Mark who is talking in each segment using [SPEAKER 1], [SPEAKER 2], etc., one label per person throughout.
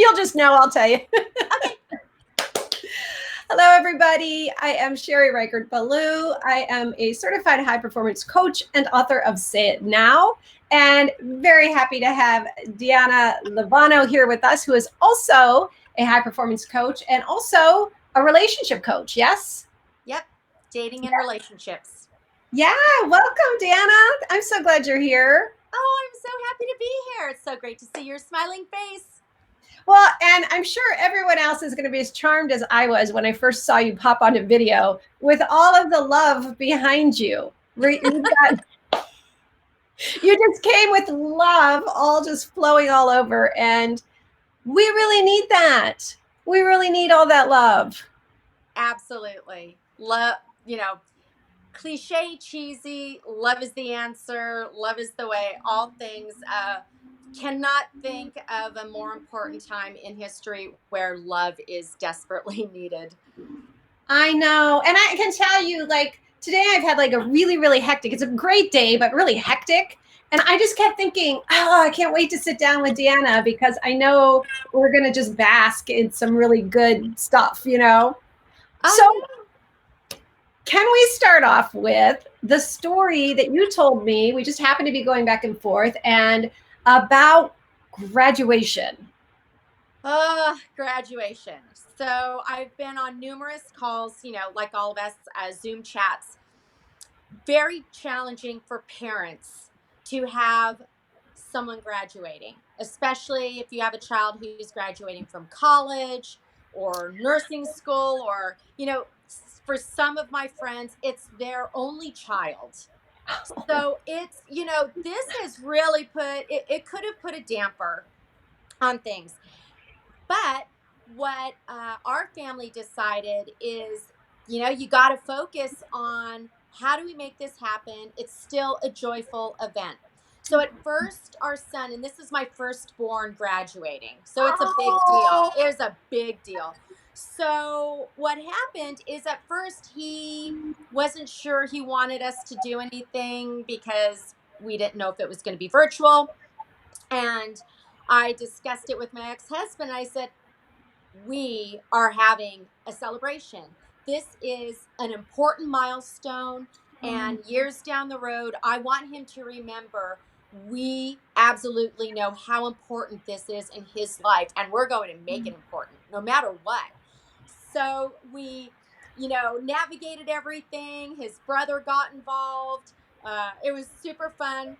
[SPEAKER 1] You'll just know, I'll tell you.
[SPEAKER 2] Okay.
[SPEAKER 1] Hello, everybody. I am Sherry Reichert-Ballou. I am a certified high performance coach and author of Say It Now. And very happy to have Deanna Luevano here with us, who is also a high performance coach and also a relationship coach. Yes?
[SPEAKER 2] Yep. Dating and relationships.
[SPEAKER 1] Yeah. Welcome, Deanna. I'm so glad you're here.
[SPEAKER 2] Oh, I'm so happy to be here. It's so great to see your smiling face.
[SPEAKER 1] Well, and I'm sure everyone else is going to be as charmed as I was when I first saw you pop onto video with all of the love behind you. You just came with love, all just flowing all over. And we really need that. We really need all that love.
[SPEAKER 2] Absolutely. Love, cliche, cheesy, love is the answer, love is the way, all things. Cannot think of a more important time in history where love is desperately needed.
[SPEAKER 1] I know. And I can tell you, like, today I've had like a really, really hectic, it's a great day, but really hectic. And I just kept thinking, oh, I can't wait to sit down with Deanna because I know we're going to just bask in some really good stuff, you know? So, can we start off with the story that you told me? We just happened to be going back and forth and about graduation.
[SPEAKER 2] Graduation. So I've been on numerous calls, like all of us, Zoom chats. Very challenging for parents to have someone graduating, especially if you have a child who's graduating from college or nursing school, or, for some of my friends, it's their only child. So it's, this has really it could have put a damper on things. But what our family decided is, you got to focus on how do we make this happen? It's still a joyful event. So at first, our son, and this is my firstborn graduating, so it's a big deal. It was a big deal. So what happened is at first he wasn't sure he wanted us to do anything because we didn't know if it was going to be virtual. And I discussed it with my ex-husband. I said, we are having a celebration. This is an important milestone. And years down the road, I want him to remember we absolutely know how important this is in his life. And we're going to make it important no matter what. So we, navigated everything. His brother got involved. It was super fun.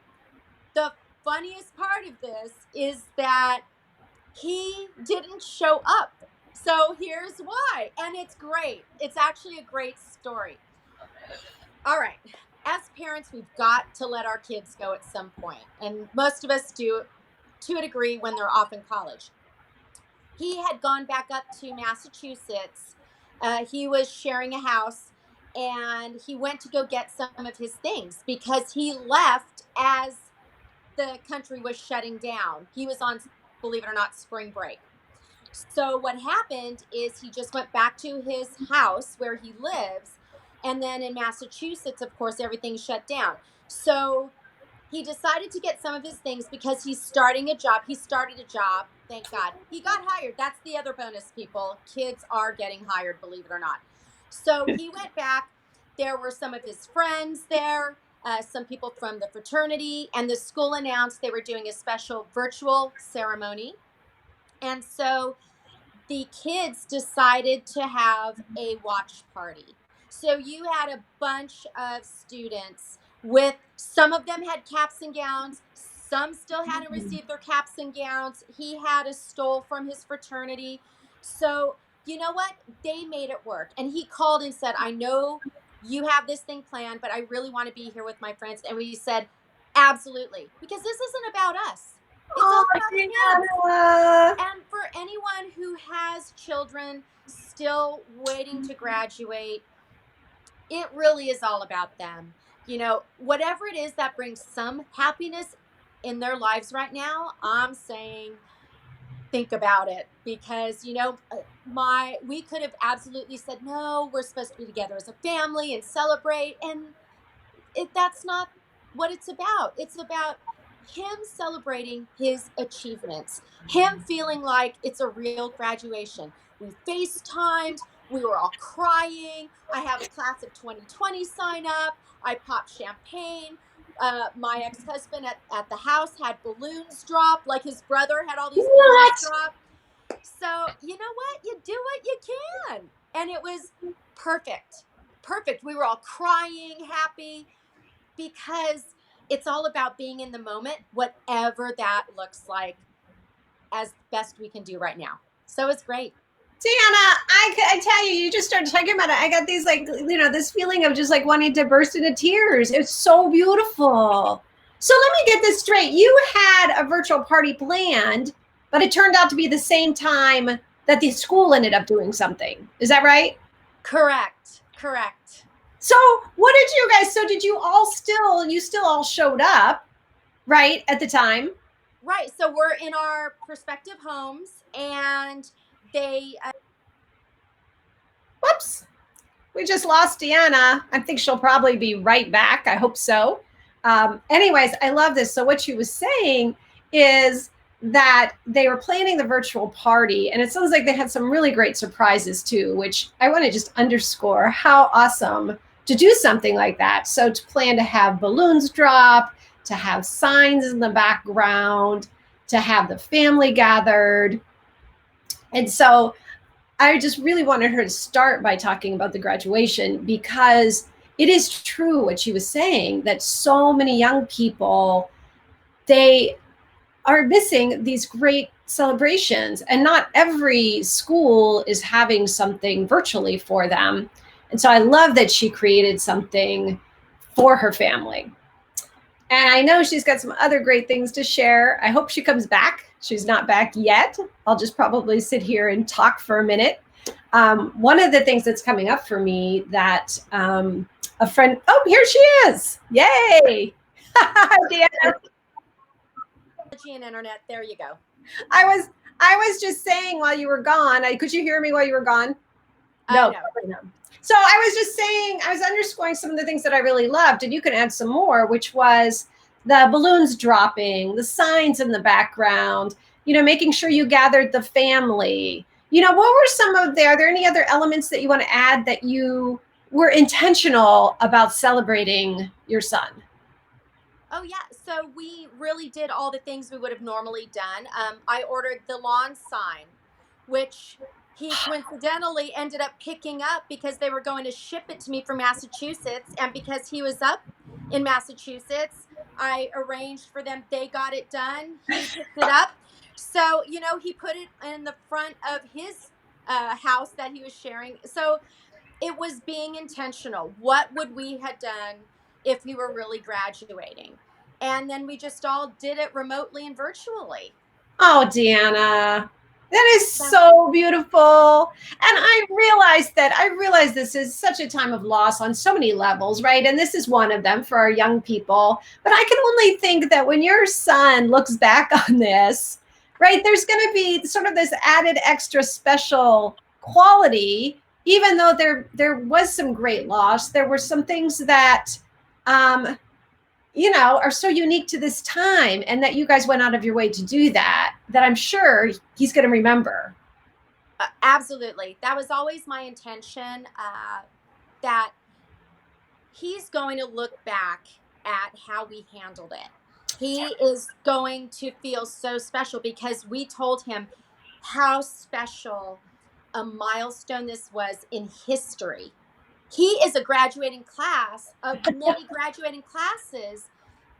[SPEAKER 2] The funniest part of this is that he didn't show up. So here's why. And it's great. It's actually a great story. All right. As parents, we've got to let our kids go at some point. And most of us do to a degree when they're off in college. He had gone back up to Massachusetts. He was sharing a house and he went to go get some of his things because he left as the country was shutting down. He was on, believe it or not, spring break. So what happened is he just went back to his house where he lives. And then in Massachusetts, of course, everything shut down. So he decided to get some of his things because he's starting a job. He started a job. Thank God. He got hired. That's the other bonus, people. Kids are getting hired, believe it or not. So he went back. There were some of his friends there, some people from the fraternity, and the school announced they were doing a special virtual ceremony. And so the kids decided to have a watch party. So you had a bunch of students with, some of them had caps and gowns, some still hadn't received their caps and gowns. He had a stole from his fraternity. So you know what? They made it work. And he called and said, I know you have this thing planned, but I really want to be here with my friends. And we said, absolutely, because this isn't about us. It's all about the kids. And for anyone who has children still waiting to graduate, it really is all about them. Whatever it is that brings some happiness in their lives right now, I'm saying think about it, because we could have absolutely said, no, we're supposed to be together as a family and celebrate, and that's not what it's about. It's about him celebrating his achievements, him feeling like it's a real graduation. We FaceTimed, we were all crying. I have a class of 2020 sign up. I popped champagne. My ex-husband at the house had balloons drop, like his brother had all these balloons
[SPEAKER 1] What?
[SPEAKER 2] drop. So you know what? You do what you can. And it was perfect. Perfect. We were all crying, happy, because it's all about being in the moment, whatever that looks like, as best we can do right now. So it's great.
[SPEAKER 1] Deanna, I tell you, you just started talking about it. I got these like, this feeling of just like wanting to burst into tears. It's so beautiful. So let me get this straight. You had a virtual party planned, but it turned out to be the same time that the school ended up doing something. Is that right?
[SPEAKER 2] Correct. Correct.
[SPEAKER 1] So what did you guys, so did you still all showed up, right, at the time?
[SPEAKER 2] Right. So we're in our prospective homes, and they
[SPEAKER 1] Whoops. We just lost Deanna. I think she'll probably be right back. I hope so. Anyways, I love this. So what she was saying is that they were planning the virtual party, and it sounds like they had some really great surprises too, which I want to just underscore how awesome to do something like that. So to plan to have balloons drop, to have signs in the background, to have the family gathered. And so I just really wanted her to start by talking about the graduation, because it is true what she was saying, that so many young people, they are missing these great celebrations, and not every school is having something virtually for them. And so I love that she created something for her family. And I know she's got some other great things to share. I hope she comes back. She's not back yet. I'll just probably sit here and talk for a minute. One of the things that's coming up for me that a friend, oh, here she is. Yay. Deanna.
[SPEAKER 2] technology and internet. There you go.
[SPEAKER 1] I was I was just saying while you were gone, could you hear me while you were gone? No,
[SPEAKER 2] No.
[SPEAKER 1] probably not. So I was just saying, I was underscoring some of the things that I really loved, and you can add some more, which was the balloons dropping, the signs in the background, making sure you gathered the family. What were some of are there any other elements that you want to add that you were intentional about celebrating your son?
[SPEAKER 2] Oh yeah, so we really did all the things we would have normally done. I ordered the lawn sign, which he coincidentally ended up picking up because they were going to ship it to me from Massachusetts, and because he was up in Massachusetts, I arranged for them. They got it done. He picked it up, so he put it in the front of his house that he was sharing. So it was being intentional. What would we had done if we were really graduating? And then we just all did it remotely and virtually.
[SPEAKER 1] Oh, Deanna, that is
[SPEAKER 2] So,
[SPEAKER 1] so beautiful. And I realize this is such a time of loss on so many levels, right? And this is one of them for our young people. But I can only think that when your son looks back on this, right, there's going to be sort of this added extra special quality, even though there was some great loss. There were some things that um, are so unique to this time, and that you guys went out of your way to do that I'm sure he's going to remember.
[SPEAKER 2] absolutely. That was always my intention, that he's going to look back at how we handled it. He is going to feel so special because we told him how special a milestone this was in history. He is a graduating class of many graduating classes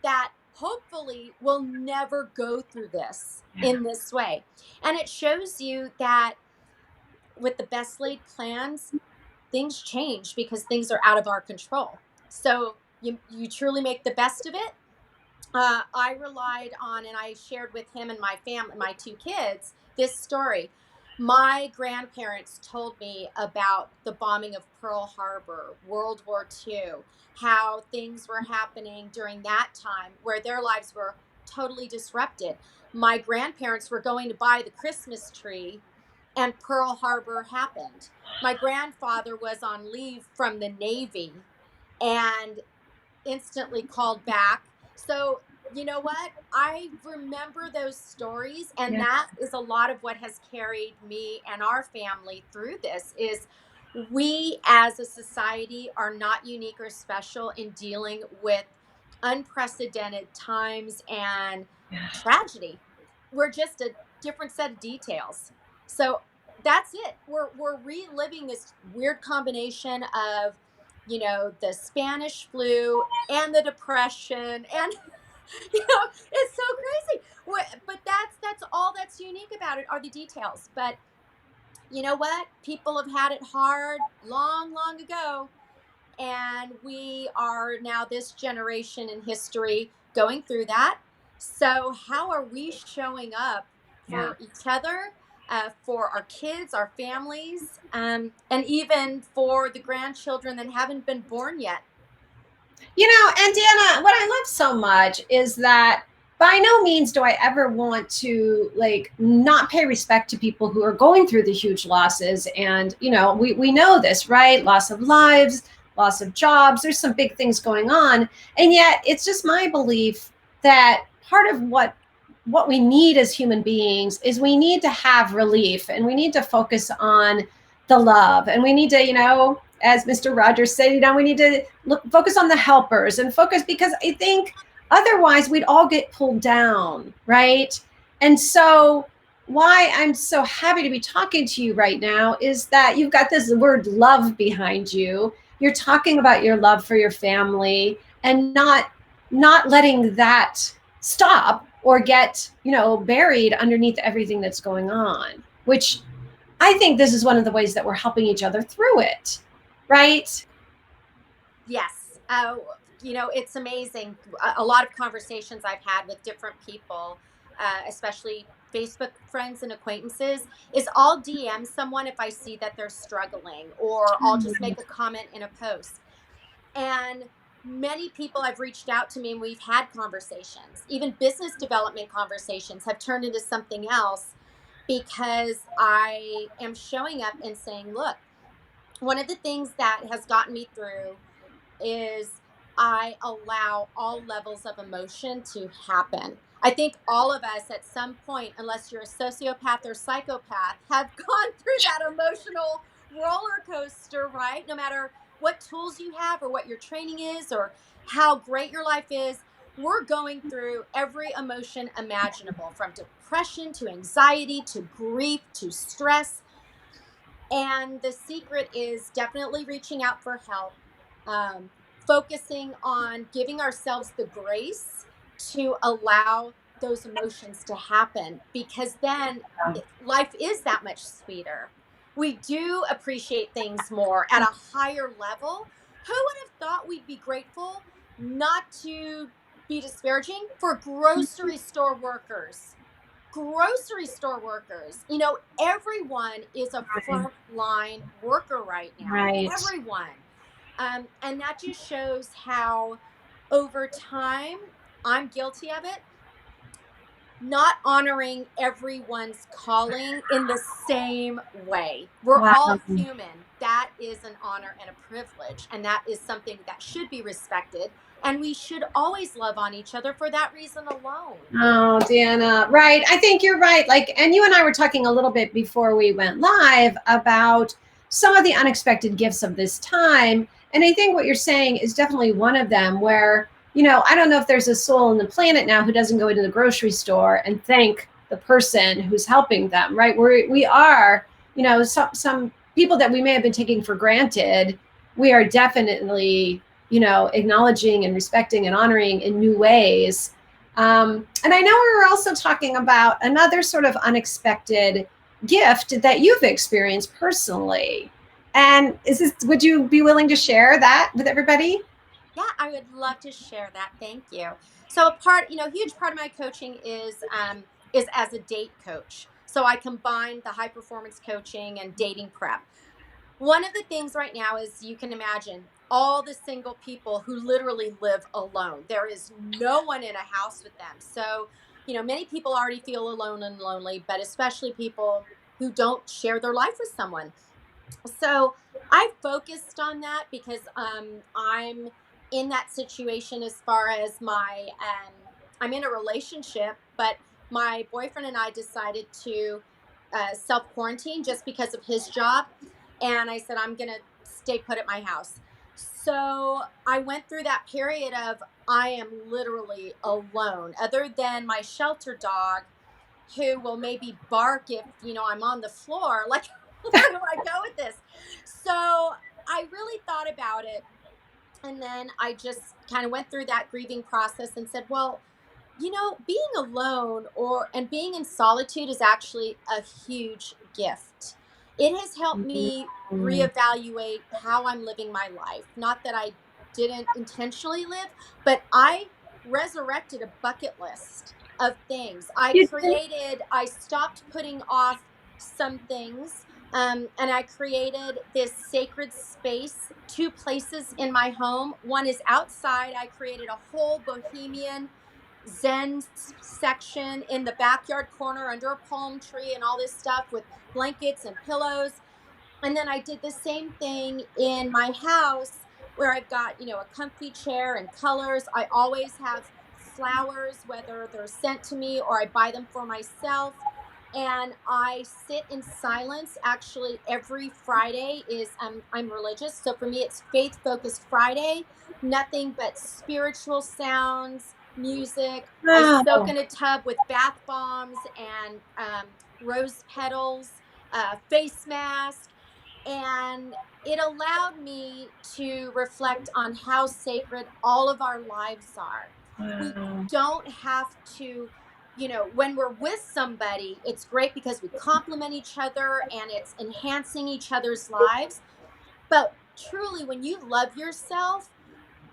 [SPEAKER 2] that hopefully will never go through this in this way. And it shows you that with the best laid plans, things change because things are out of our control. So you truly make the best of it. I relied on, and I shared with him and my family, my two kids, this story. My grandparents told me about the bombing of Pearl Harbor, World War II, how things were happening during that time where their lives were totally disrupted. My grandparents were going to buy the Christmas tree, and Pearl Harbor happened. My grandfather was on leave from the Navy and instantly called back. So you know what? I remember those stories, and
[SPEAKER 1] Yeah.
[SPEAKER 2] that is a lot of what has carried me and our family through this is we as a society are not unique or special in dealing with unprecedented times and
[SPEAKER 1] Yeah.
[SPEAKER 2] tragedy. We're just a different set of details. So that's it. We're reliving this weird combination of, the Spanish flu and the depression and it's so crazy. But that's all that's unique about it are the details. But you know what? People have had it hard long, long ago, and we are now this generation in history going through that. So how are we showing up
[SPEAKER 1] Yeah.
[SPEAKER 2] for each other, for our kids, our families, and even for the grandchildren that haven't been born yet?
[SPEAKER 1] And Deanna, what I love so much is that by no means do I ever want to like not pay respect to people who are going through the huge losses. And, we know this, right? Loss of lives, loss of jobs, there's some big things going on. And yet it's just my belief that part of what we need as human beings is we need to have relief and we need to focus on the love and we need to, as Mr. Rogers said, we need to focus on the helpers and focus because I think otherwise we'd all get pulled down, right? And so why I'm so happy to be talking to you right now is that you've got this word love behind you. You're talking about your love for your family and not letting that stop or get, buried underneath everything that's going on, which I think this is one of the ways that we're helping each other through it, right?
[SPEAKER 2] Yes. It's amazing. A lot of conversations I've had with different people, especially Facebook friends and acquaintances, is I'll DM someone if I see that they're struggling, or I'll just make a comment in a post. And many people have reached out to me and we've had conversations. Even business development conversations have turned into something else because I am showing up and saying, look, one of the things that has gotten me through is I allow all levels of emotion to happen. I think all of us at some point, unless you're a sociopath or psychopath, have gone through that emotional roller coaster, right? No matter what tools you have or what your training is or how great your life is, we're going through every emotion imaginable from depression to anxiety to grief to stress, and the secret is definitely reaching out for help, um, focusing on giving ourselves the grace to allow those emotions to happen, because then life is that much sweeter. We do appreciate things more at a higher level. Who would have thought we'd be grateful, not to be disparaging, for grocery store workers? Grocery store workers. Everyone is a frontline worker right now.
[SPEAKER 1] Right.
[SPEAKER 2] Everyone. And that just shows how, over time, I'm guilty of it, not honoring everyone's calling in the same way. We're
[SPEAKER 1] Wow.
[SPEAKER 2] all human. That is an honor and a privilege. And that is something that should be respected. And we should always love on each other for that reason alone.
[SPEAKER 1] Oh, Deanna, right. I think you're right. Like, and you and I were talking a little bit before we went live about some of the unexpected gifts of this time. And I think what you're saying is definitely one of them where, I don't know if there's a soul on the planet now who doesn't go into the grocery store and thank the person who's helping them, right? We are, some people that we may have been taking for granted, we are definitely, acknowledging and respecting and honoring in new ways. And I know we were also talking about another sort of unexpected gift that you've experienced personally. And would you be willing to share that with everybody?
[SPEAKER 2] Yeah, I would love to share that. Thank you. So a part, huge part of my coaching is as a date coach. So I combine the high performance coaching and dating prep. One of the things right now is, you can imagine all the single people who literally live alone. There is no one in a house with them. So, many people already feel alone and lonely, but especially people who don't share their life with someone. So I focused on that because I'm in that situation as far as my I'm in a relationship, but my boyfriend and I decided to self quarantine just because of his job. And I said, I'm going to stay put at my house. So I went through that period of I am literally alone, other than my shelter dog, who will maybe bark if, I'm on the floor. Like, where do I go with this? So I really thought about it. And then I just kind of went through that grieving process and said, well, being alone and being in solitude is actually a huge gift. It has helped me
[SPEAKER 1] Mm.
[SPEAKER 2] reevaluate how I'm living my life. Not that I didn't intentionally live, but I resurrected a bucket list of things.
[SPEAKER 1] You did.
[SPEAKER 2] I stopped putting off some things, and I created this sacred space, two places in my home. One is outside. I created a whole bohemian Zen section in the backyard corner under a palm tree and all this stuff with blankets and pillows. And then I did the same thing in my house where I've got, a comfy chair and colors. I always have flowers, whether they're sent to me or I buy them for myself. And I sit in silence. Actually, every Friday is I'm religious, so for me it's faith focused Friday. Nothing but spiritual sounds, music. I soak
[SPEAKER 1] Oh,
[SPEAKER 2] in a tub with bath bombs and rose petals, face mask, and it allowed me to reflect on how sacred all of our lives are. We
[SPEAKER 1] wow.
[SPEAKER 2] don't have to, when we're with somebody, it's great because we complement each other and it's enhancing each other's lives. But truly, when you love yourself,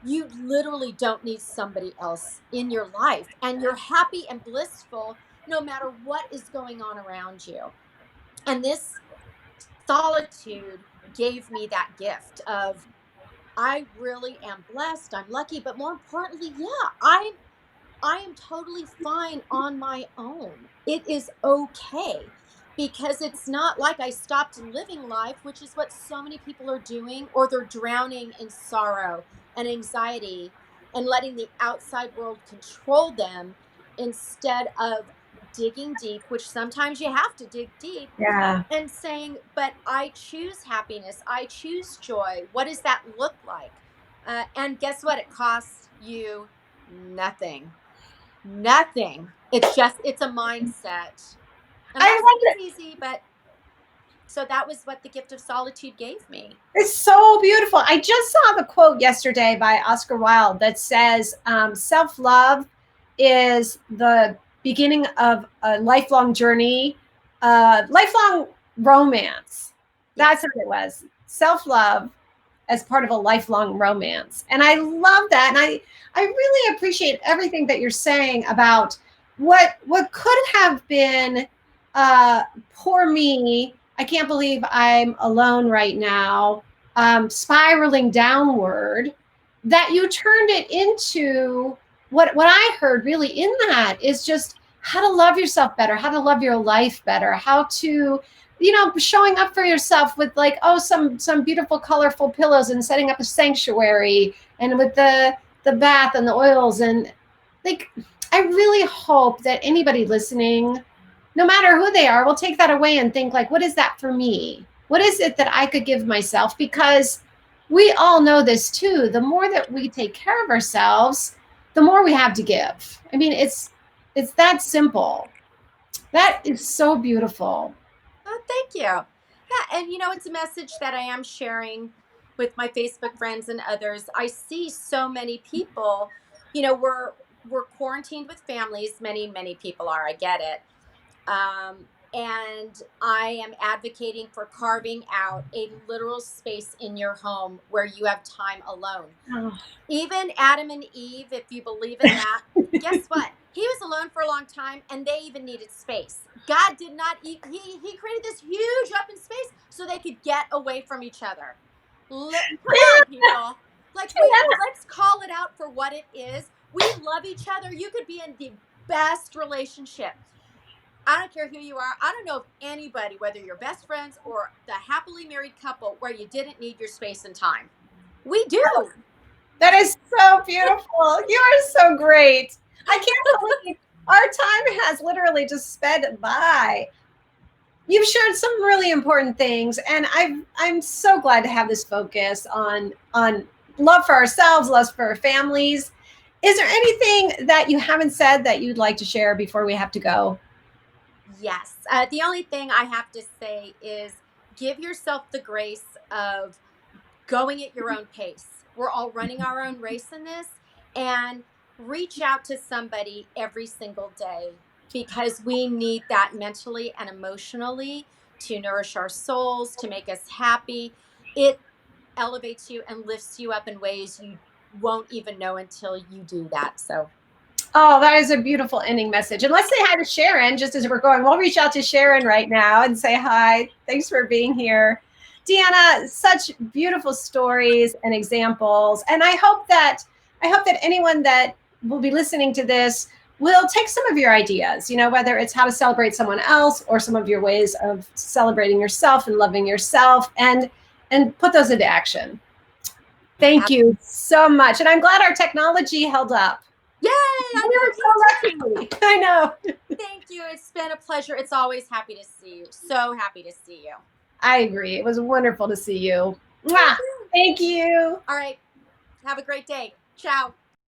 [SPEAKER 2] you literally don't need somebody else in your life. And you're happy and blissful no matter what is going on around you. And this solitude gave me that gift of I really am blessed, I'm lucky, but more importantly, yeah, I am totally fine on my own. It is okay because it's not like I stopped living life, which is what so many people are doing, or they're drowning in sorrow and anxiety and letting the outside world control them instead of digging deep, which sometimes you have to dig deep,
[SPEAKER 1] Yeah.
[SPEAKER 2] and saying, but I choose happiness, I choose joy. What does that look like? And guess what? It costs you nothing. Nothing. It's a mindset. I'm
[SPEAKER 1] I
[SPEAKER 2] not saying
[SPEAKER 1] love
[SPEAKER 2] it's easy, but so that was what the gift of solitude gave me.
[SPEAKER 1] It's so beautiful. I just saw the quote yesterday by Oscar Wilde that says, self love is the beginning of a lifelong journey, lifelong romance. That's
[SPEAKER 2] Yes.
[SPEAKER 1] what it was. Self love as part of a lifelong romance. And I love that. And I really appreciate everything that you're saying about what could have been uh, poor me. I can't believe I'm alone right now, spiraling downward, that you turned it into what I heard really in that is just how to love yourself better, how to love your life better, how to showing up for yourself with like, oh, some beautiful colorful pillows and setting up a sanctuary and with the bath and the oils. And like, I really hope that anybody listening, no matter who they are, will take that away and think like, what is that for me? What is it that I could give myself? Because we all know this too. The more that we take care of ourselves, the more we have to give. I mean, it's that simple. That is so beautiful.
[SPEAKER 2] Oh, thank you. Yeah, and it's a message that I am sharing with my Facebook friends and others. I see so many people, we're quarantined with families. Many people are. I get it. And I am advocating for carving out a literal space in your home where you have time alone.
[SPEAKER 1] Oh.
[SPEAKER 2] Even Adam and Eve, if you believe in that, guess what? He was alone for a long time and they even needed space. God did not, he created this huge open space so they could get away from each other. Come on, people. Like, let's call it out for what it is. We love each other. You could be in the best relationship. I don't care who you are. I don't know if anybody, whether you're best friends or the happily married couple, where you didn't need your space and time. We do.
[SPEAKER 1] That is so beautiful. You are so great. I can't believe our time has literally just sped by. You've shared some really important things, and I'm so glad to have this focus on love for ourselves, love for our families. Is there anything that you haven't said that you'd like to share before we have to go?
[SPEAKER 2] Yes. The only thing I have to say is give yourself the grace of going at your own pace. We're all running our own race in this, and reach out to somebody every single day because we need that mentally and emotionally to nourish our souls, to make us happy. It elevates you and lifts you up in ways you won't even know until you do that. So,
[SPEAKER 1] Oh, that is a beautiful ending message. And let's say hi to Sharon just as we're going. We'll reach out to Sharon right now and say hi. Thanks for being here. Deanna, such beautiful stories and examples. And I hope that anyone that will be listening to this will take some of your ideas, whether it's how to celebrate someone else or some of your ways of celebrating yourself and loving yourself and put those into action. Thank you so much. And I'm glad our technology held up.
[SPEAKER 2] yay!
[SPEAKER 1] We
[SPEAKER 2] I
[SPEAKER 1] were
[SPEAKER 2] know,
[SPEAKER 1] so
[SPEAKER 2] me too.
[SPEAKER 1] lucky. I know.
[SPEAKER 2] Thank you. It's been a pleasure. It's always happy to see you. So happy to see you.
[SPEAKER 1] I agree. It was wonderful to see you.
[SPEAKER 2] Thank
[SPEAKER 1] Mwah.
[SPEAKER 2] you.
[SPEAKER 1] Thank you.
[SPEAKER 2] All right. Have a great day. Ciao.